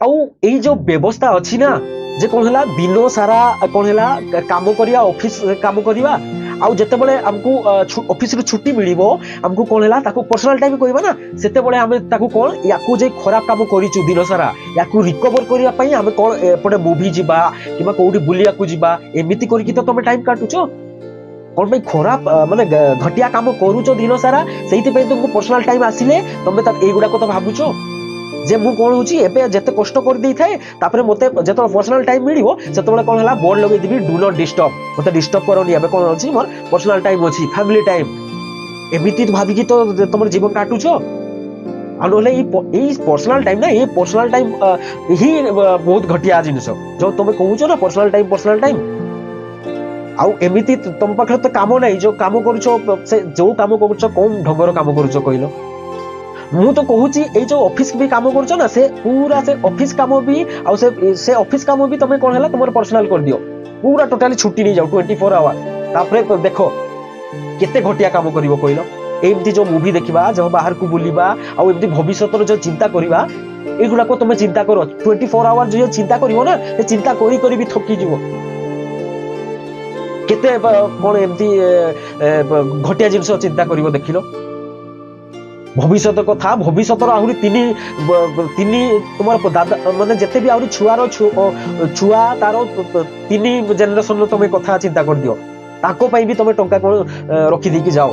आउ एई जो व्यवस्था अच्छी ना जे कौन है दिन सारा कौन है काम करिया ऑफिस काम करिया आउ जेतेबेले हमको ऑफिस रु छुट्टी मिलिबो हमको कौन है ताको पर्सनल टाइम कहबा ना सेतेबेले हमें ताको कौन याकू जे खराब काम करिचु दिन सारा याकू रिकवर करिया पई हमें कौन एपटे मूवी जिबा किबा कोउडी बुलिया को जिबा एमिति करिकि तो तमे टाइम काटुचो कौन पे खराब माने घटिया काम करूचो दिन सारा सेहिति पे तुमको पर्सनल टाइम आसिले तमे ता एगुडा को तो भाबुचो जे मु कोन होची एबे जते कष्ट कर दै थाए तापरे मते जते पर्सनल टाइम मिलिबो सेतबेले कोन हला बोर्ड लगै दिबी डू नॉट डिस्टर्ब मते डिस्टर्ब करनी एबे कोन होची मोर पर्सनल टाइम अछि फैमिली टाइम एमिति भाबी कि तो तमर जीवन काटुछो आनोले ई पर्सनल टाइम ना ये पर्सनल टाइम ही बहुत घटिया जिनिस जो तमे कहूचो ना पर्सनल टाइम आउ एमिति तम पाखरे तो काम नै जो काम करूछो से जो काम करूछो कोन ढंगर काम करूछो कहिलो मु तो कहूची ए जो ऑफिस भी काम करछो ना से पूरा से ऑफिस काम भी आ से ऑफिस काम भी तमे कोन हला तमर पर्सनल कर दियो पूरा टोटली छुट्टी नहीं जाओ 24 आवर तापरे तो देखो केते घटिया काम करिवो कहिलो एमती जो मूवी देखिबा जो बाहर को बुलिबा आ एमती भविष्यतर जो चिंता करिबा एगुडा को तमे चिंता करो 24 आवर जो चिंता करिवो ना से चिंता करी भी थकी जीवो केते कोन एमती घटिया जिंस चिंता करिवो देखिलो भविष्यत कथा भविष्यतर आहुरी तीन तुम दादा माने जेते भी आहुरी छुआ तार 3 जेनेरेशन तुम कथा चिंता कर दियो ताको पई भी तुम टंका रखी देकी जाओ।